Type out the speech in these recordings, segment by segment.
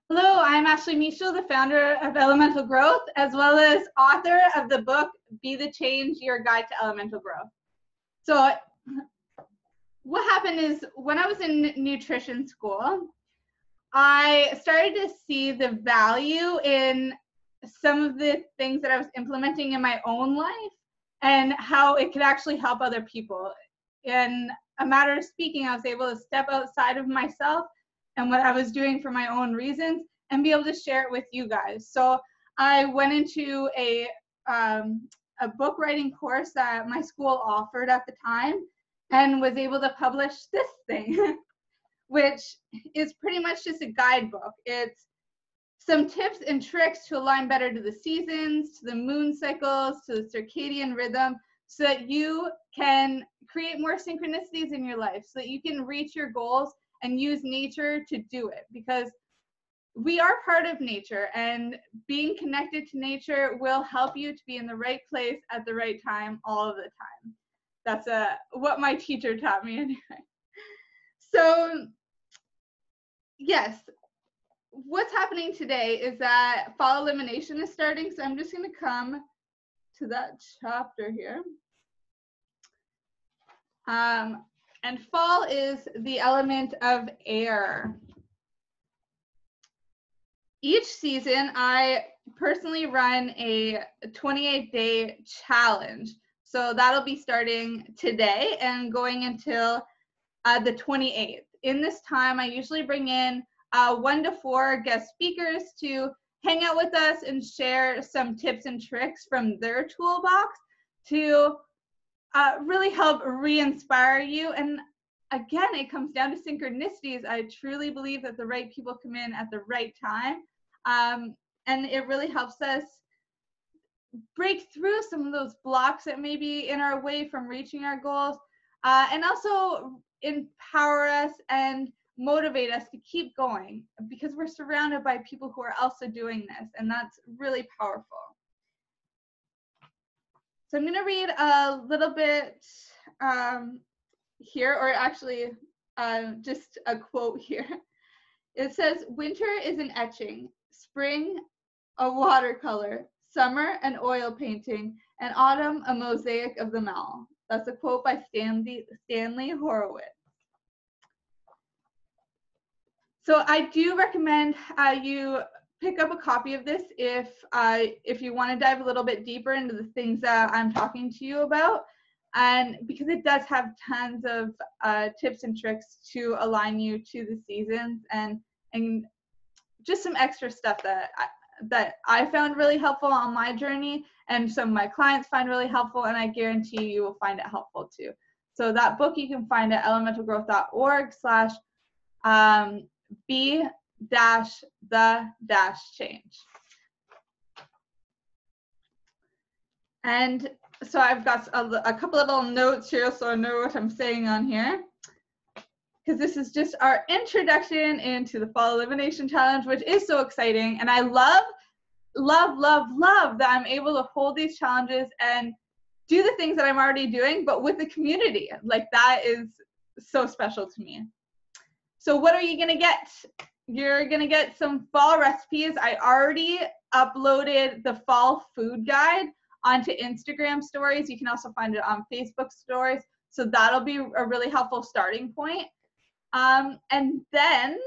Hello, I'm Ashley Michel, the founder of Elemental Growth, as well as author of the book, Be the Change, Your Guide to Elemental Growth. So what happened is when I was in nutrition school, I started to see the value in some of the things that I was implementing in my own life and how it could actually help other people. In a matter of speaking, I was able to step outside of myself and what I was doing for my own reasons and be able to share it with you guys. So I went into a book writing course that my school offered at the time and was able to publish this thing, which is pretty much just a guidebook. It's some tips and tricks to align better to the seasons, to the moon cycles, to the circadian rhythm, so that you can create more synchronicities in your life, so that you can reach your goals and use nature to do it. Because we are part of nature, and being connected to nature will help you to be in the right place at the right time all of the time. That's what my teacher taught me anyway. So yes, what's happening today is that Fall Elimination is starting, so I'm just going to come to that chapter here. And fall is the element of air. Each season, I personally run a 28-day challenge. So that'll be starting today and going until the 28th. In this time, I usually bring in 1 to 4 guest speakers to hang out with us and share some tips and tricks from their toolbox to really help re-inspire you. And again, it comes down to synchronicities. I truly believe that the right people come in at the right time. And it really helps us break through some of those blocks that may be in our way from reaching our goals, and also empower us and motivate us to keep going, because we're surrounded by people who are also doing this, and that's really powerful. So I'm going to read a little bit here, or actually just a quote here. It says, "Winter is an etching, spring a watercolor, summer an oil painting, and autumn a mosaic of them all." That's a quote by Stanley Horowitz. So I do recommend you pick up a copy of this if you want to dive a little bit deeper into the things that I'm talking to you about, and because it does have tons of tips and tricks to align you to the seasons, and just some extra stuff that I found really helpful on my journey, and some of my clients find really helpful, and I guarantee you will find it helpful too. So that book you can find at elementalgrowth.org/be-the-change. And so I've got a couple of little notes here so I know what I'm saying on here, because this is just our introduction into the Fall Elimination Challenge, which is so exciting. And I love that I'm able to hold these challenges and do the things that I'm already doing, but with the community. Like, that is so special to me. So what are you gonna get? You're gonna get some fall recipes. I already uploaded the fall food guide onto Instagram stories. You can also find it on Facebook stories. So that'll be a really helpful starting point. And then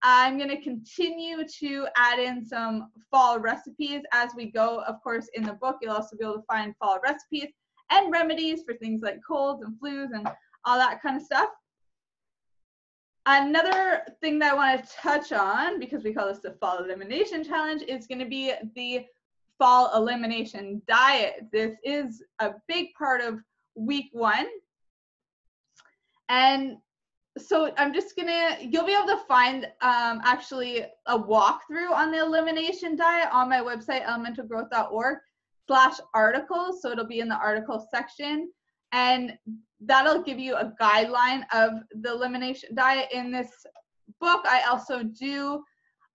I'm going to continue to add in some fall recipes as we go. Of course, in the book, you'll also be able to find fall recipes and remedies for things like colds and flus and all that kind of stuff. Another thing that I want to touch on, because we call this the Fall Elimination Challenge, is going to be the Fall Elimination Diet. This is a big part of week 1. And so I'm just you'll be able to find actually a walkthrough on the elimination diet on my website, elementalgrowth.org/articles. So it'll be in the articles section, and that'll give you a guideline of the elimination diet. In this book, I also do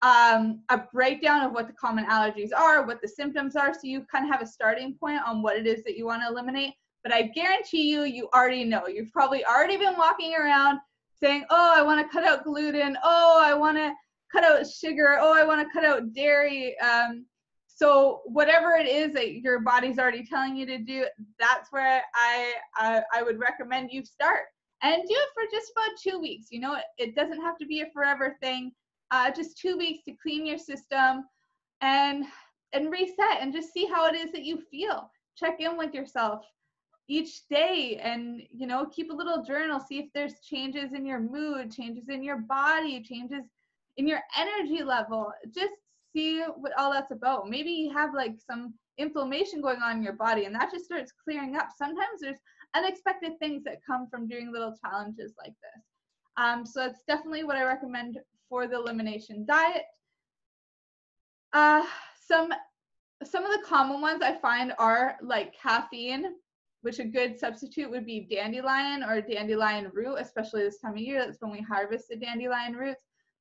a breakdown of what the common allergies are, what the symptoms are, so you kind of have a starting point on what it is that you want to eliminate. But I guarantee you already know. You've probably already been walking around saying, oh, I want to cut out gluten. Oh, I want to cut out sugar. Oh, I want to cut out dairy. So whatever it is that your body's already telling you to do, that's where I would recommend you start. And do it for just about 2 weeks. You know, it doesn't have to be a forever thing. Just 2 weeks to clean your system and reset and just see how it is that you feel. Check in with yourself each day and, you know, keep a little journal. See if there's changes in your mood, changes in your body, changes in your energy level. Just see what all that's about. Maybe you have like some inflammation going on in your body and that just starts clearing up. Sometimes there's unexpected things that come from doing little challenges like this. So that's definitely what I recommend for the elimination diet. Some of the common ones I find are like caffeine, which a good substitute would be dandelion or dandelion root, especially this time of year. That's when we harvest the dandelion roots.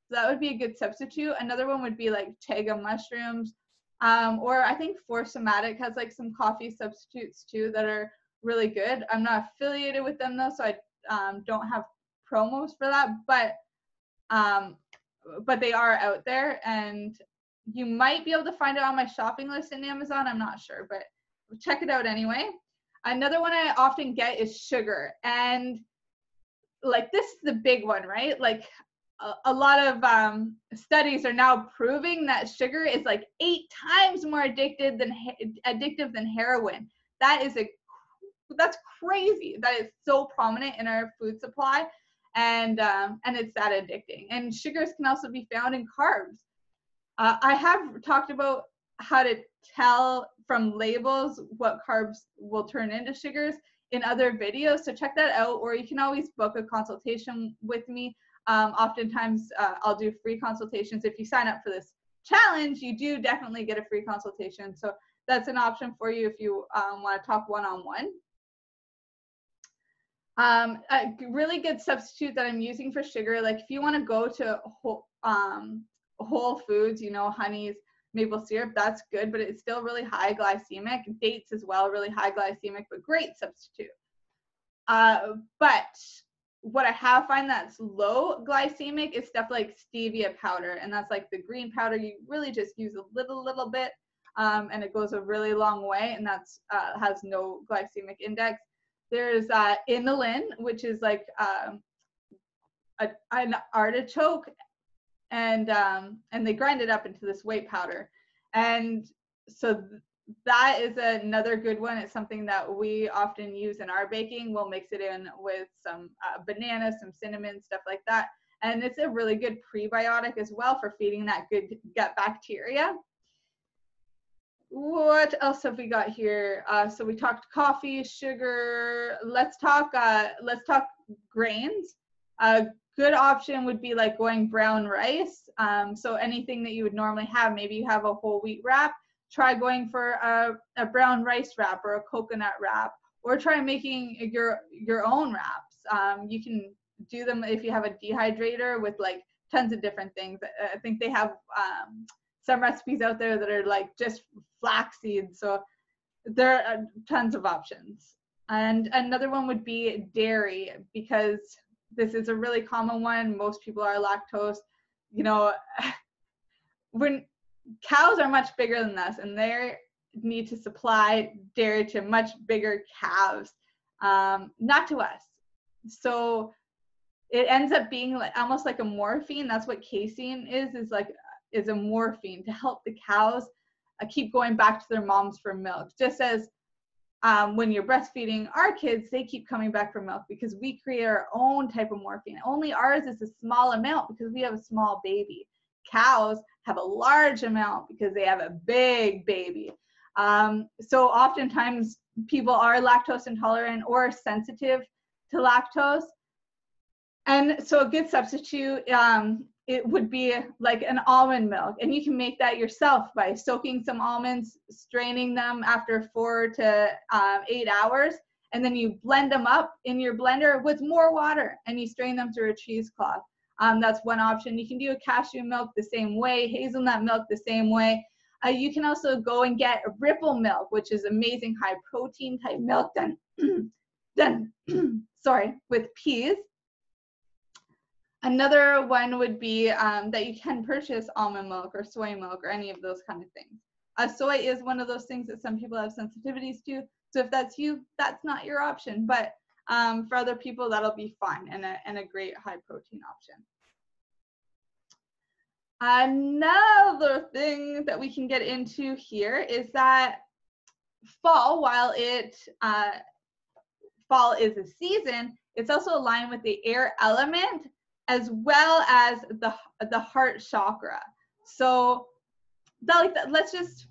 So that would be a good substitute. Another one would be like chaga mushrooms, or I think For Somatic has like some coffee substitutes too that are really good. I'm not affiliated with them though, so I don't have promos for that, but they are out there and you might be able to find it on my shopping list in Amazon. I'm not sure, but check it out anyway. Another one I often get is sugar. And like this is the big one, right? Like a lot of studies are now proving that sugar is like 8 times more addictive than heroin. That's crazy. That is so prominent in our food supply, and it's that addicting. And sugars can also be found in carbs. I have talked about how to tell from labels what carbs will turn into sugars in other videos, so check that out, or you can always book a consultation with me. Oftentimes I'll do free consultations. If you sign up for this challenge, you do definitely get a free consultation, so that's an option for you if you want to talk one-on-one. A really good substitute that I'm using for sugar, like if you want to go to whole foods, you know, honeys, maple syrup, that's good, but it's still really high glycemic. Dates as well, really high glycemic, but great substitute. But what I have find that's low glycemic is stuff like stevia powder, and that's like the green powder. You really just use a little bit, and it goes a really long way, and that's has no glycemic index. There's inulin, which is like an artichoke, and they grind it up into this white powder, and so that is another good one. It's something that we often use in our baking. We'll mix it in with some bananas, some cinnamon, stuff like that, and it's a really good prebiotic as well for feeding that good gut bacteria. What else have we got here? So we talked coffee, sugar. Let's talk grains. A good option would be like going brown rice. So anything that you would normally have, maybe you have a whole wheat wrap, try going for a brown rice wrap or a coconut wrap, or try making your own wraps. You can do them if you have a dehydrator with like tons of different things. I think they have some recipes out there that are like just flax seeds. So there are tons of options. And another one would be dairy, because this is a really common one. Most people are lactose. You know, when cows are much bigger than us, and they need to supply dairy to much bigger calves, not to us. So it ends up being like almost like a morphine. That's what casein is a morphine to help the cows keep going back to their moms for milk. Just as when you're breastfeeding our kids, they keep coming back for milk because we create our own type of morphine. Only ours is a small amount because we have a small baby. Cows have a large amount because they have a big baby. So oftentimes people are lactose intolerant or sensitive to lactose. And so a good substitute, it would be like an almond milk, and you can make that yourself by soaking some almonds, straining them after 4 to 8 hours, and then you blend them up in your blender with more water, and you strain them through a cheesecloth. That's one option. You can do a cashew milk the same way, hazelnut milk the same way. You can also go and get Ripple milk, which is amazing high protein type milk done with peas. Another one would be that you can purchase almond milk or soy milk or any of those kind of things. Soy is one of those things that some people have sensitivities to. So if that's you, that's not your option. But for other people, that'll be fine and a great high protein option. Another thing that we can get into here is that fall, while fall is a season, it's also aligned with the air element as well as the heart chakra. So let's just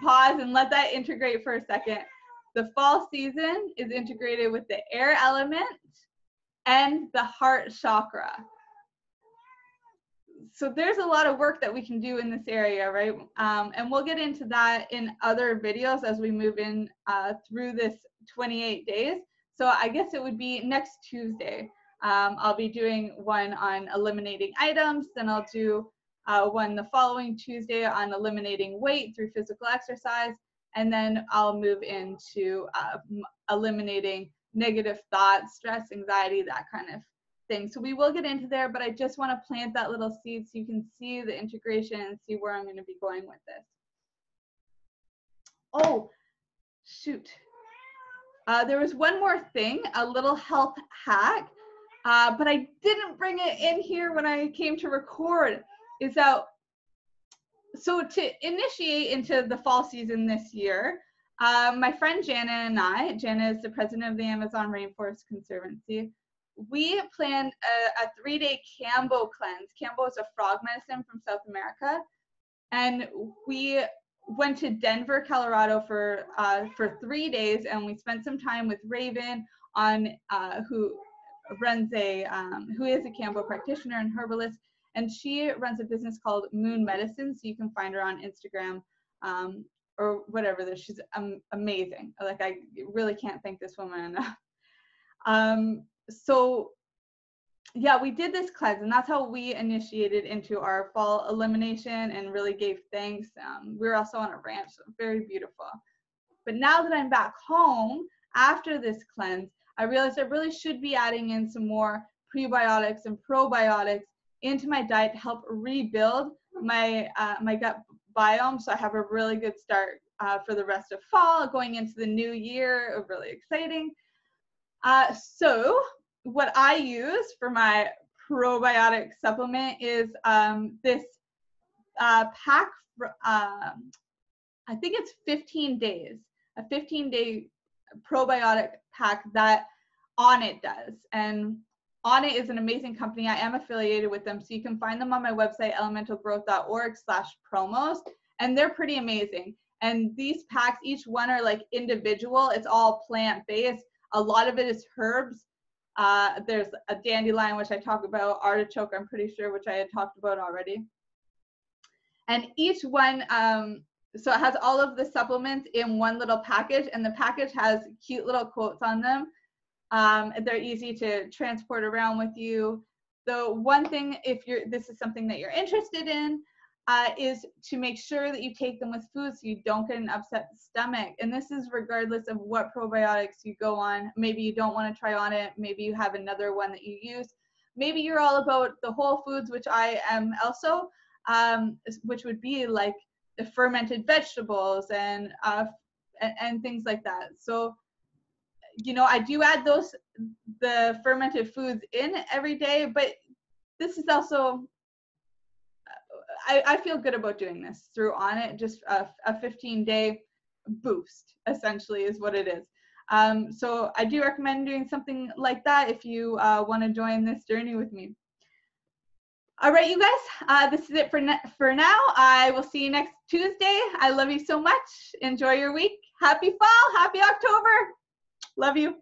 pause and let that integrate for a second. The fall season is integrated with the air element and the heart chakra. So there's a lot of work that we can do in this area, right? And we'll get into that in other videos as we move in through this 28 days. So I guess it would be next Tuesday. I'll be doing one on eliminating items, then I'll do one the following Tuesday on eliminating weight through physical exercise, and then I'll move into eliminating negative thoughts, stress, anxiety, that kind of thing. So we will get into there, but I just want to plant that little seed so you can see the integration and see where I'm going to be going with this. Oh, shoot. There was one more thing, a little health hack, but I didn't bring it in here when I came to record. Is that, so to initiate into the fall season this year, my friend Jana and I, Jana is the president of the Amazon Rainforest Conservancy, we planned a 3-day Cambo cleanse. Cambo is a frog medicine from South America. And we went to Denver, Colorado for 3 days, and we spent some time with Raven who runs who is a Cambo practitioner and herbalist, and she runs a business called Moon Medicine, so you can find her on Instagram or whatever. She's amazing. Like, I really can't thank this woman enough. So yeah, we did this cleanse, and that's how we initiated into our fall elimination and really gave thanks. We were also on a ranch, so very beautiful. But now that I'm back home after this cleanse, I realized I really should be adding in some more prebiotics and probiotics into my diet to help rebuild my gut biome, so I have a really good start for the rest of fall, going into the new year. Really exciting. So what I use for my probiotic supplement is this pack, I think it's 15 days, a 15-day probiotic pack that Onnit does. And Onnit is an amazing company. I am affiliated with them, so you can find them on my website, elementalgrowth.org/promos, and they're pretty amazing. And these packs, each one are like individual. It's all plant-based. A lot of it is herbs. There's a dandelion, which I talk about, artichoke, I'm pretty sure, which I had talked about already. And each one, so it has all of the supplements in one little package, and the package has cute little quotes on them. They're easy to transport around with you. The one thing, if this is something that you're interested in, is to make sure that you take them with food so you don't get an upset stomach. And this is regardless of what probiotics you go on. Maybe you don't want to try on it. Maybe you have another one that you use. Maybe you're all about the whole foods, which I am also, which would be like the fermented vegetables and things like that. So, you know, I do add the fermented foods in every day, but this is also, I feel good about doing this through Onnit. Just a 15-day boost, essentially, is what it is. So I do recommend doing something like that if you want to join this journey with me. All right, you guys, this is it for now. I will see you next Tuesday. I love you so much. Enjoy your week. Happy fall. Happy October. Love you.